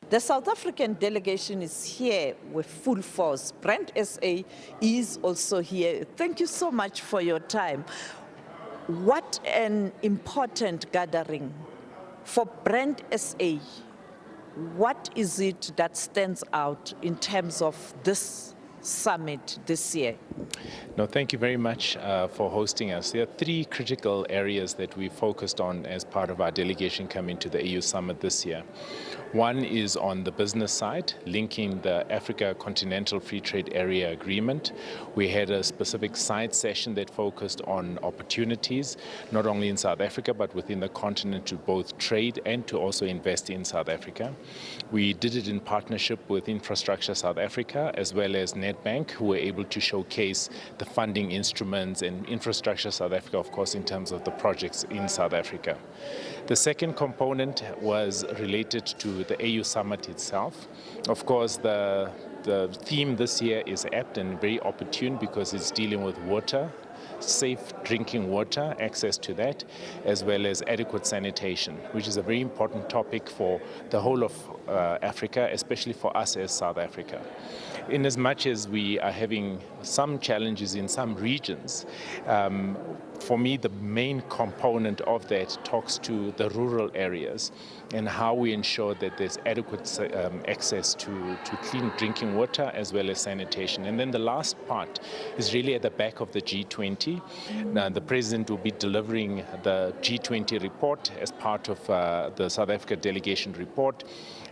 The South African delegation is here with full force. Brand SA is also here. Thank you so much for your time. What an important gathering for Brand SA. What is it that stands out in terms of this summit this year? No, thank you very much for hosting us. There are three critical areas that we focused on as part of our delegation coming to the AU Summit this year. One is on the business side, linking the Africa Continental Free Trade Area Agreement. We had a specific side session that focused on opportunities, not only in South Africa, but within the continent to both trade and to also invest in South Africa. We did it in partnership with Infrastructure South Africa, as well as Nedbank, who were able to showcase the funding instruments and Infrastructure South Africa, of course, in terms of the projects in South Africa. The second component was related to the AU Summit itself. Of course, the theme this year is apt and very opportune because it's dealing with water, safe drinking water, access to that, as well as adequate sanitation, which is a very important topic for the whole of Africa, especially for us as South Africa. In as much as we are having some challenges in some regions, for me, the main component of that talks to the rural areas and how we ensure that there's adequate access to clean drinking water as well as sanitation. And then the last part is really at the back of the G20. Now, the President will be delivering the G20 report as part of the South Africa delegation report.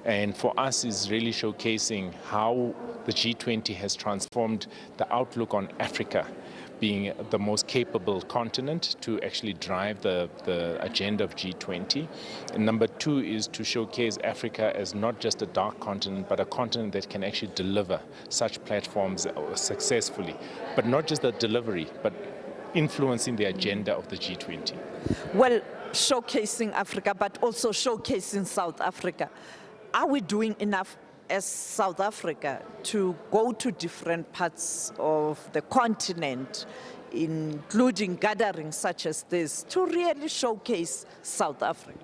And for us is really showcasing how the G20 has transformed the outlook on Africa being the most capable continent to actually drive the agenda of G20. And number two is to showcase Africa as not just a dark continent, but a continent that can actually deliver such platforms successfully. But not just the delivery, but influencing the agenda of the G20. Well, showcasing Africa, but also showcasing South Africa. Are we doing enough as South Africa to go to different parts of the continent, including gatherings such as this, to really showcase South Africa?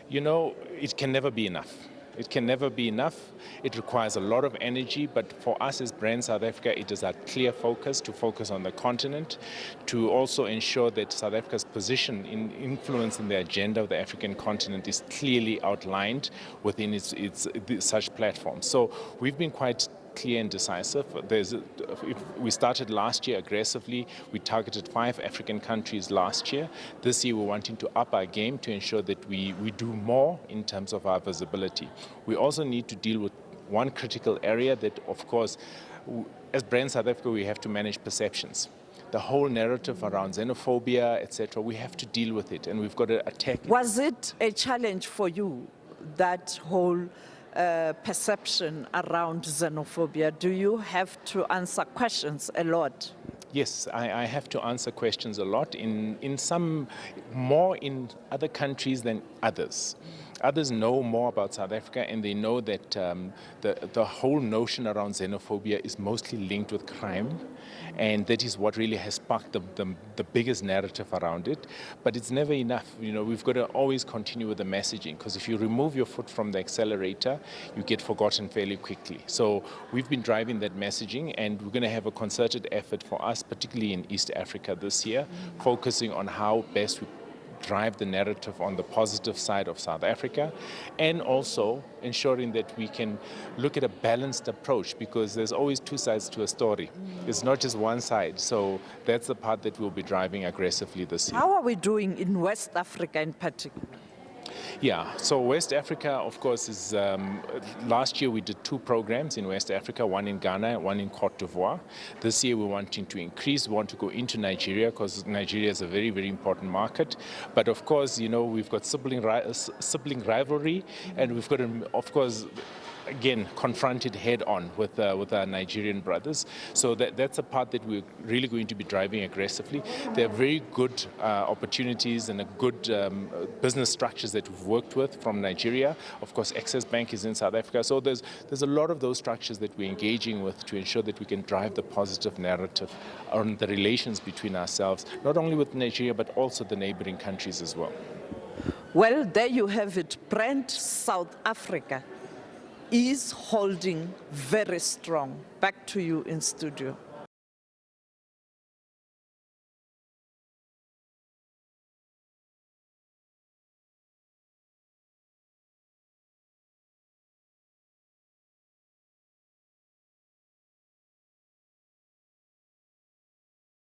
You know, it can never be enough. It can never be enough. It requires a lot of energy, but for us as Brand South Africa, it is our clear focus to focus on the continent, to also ensure that South Africa's position in influencing the agenda of the African continent is clearly outlined within its such platforms. So we've been quite clear and decisive. We started last year aggressively. We targeted 5 African countries last year. This year we're wanting to up our game to ensure that we do more in terms of our visibility. We also need to deal with one critical area that, of course, as Brand South Africa, we have to manage perceptions. The whole narrative around xenophobia, etc., we have to deal with it, and we've got to attack it. Was it a challenge for you, that whole perception around xenophobia? Do you have to answer questions a lot? Yes, I have to answer questions a lot, in some more in other countries than others. Others know more about South Africa, and they know that the whole notion around xenophobia is mostly linked with crime, and that is what really has sparked the biggest narrative around it. But it's never enough. You know, we've got to always continue with the messaging, because if you remove your foot from the accelerator, you get forgotten fairly quickly. So we've been driving that messaging, and we're going to have a concerted effort for us, particularly in East Africa this year, focusing on how best we drive the narrative on the positive side of South Africa, and also ensuring that we can look at a balanced approach, because there's always two sides to a story. It's not just one side. So that's the part that we'll be driving aggressively this year. How are we doing in West Africa in particular? Yeah, so West Africa, of course, is last year we did 2 programs in West Africa, one in Ghana, one in Cote d'Ivoire. This year we're wanting to increase, we want to go into Nigeria, because Nigeria is a very, very important market. But of course, you know, we've got sibling rivalry, and we've got to, of course, again, confronted head-on with our Nigerian brothers. So that's a part that we're really going to be driving aggressively. There are very good opportunities and a good business structures that we've worked with from Nigeria. Of course, Access Bank is in South Africa. So there's a lot of those structures that we're engaging with to ensure that we can drive the positive narrative on the relations between ourselves, not only with Nigeria, but also the neighboring countries as well. Well, there you have it, Brand South Africa. is holding very strong. Back to you in studio.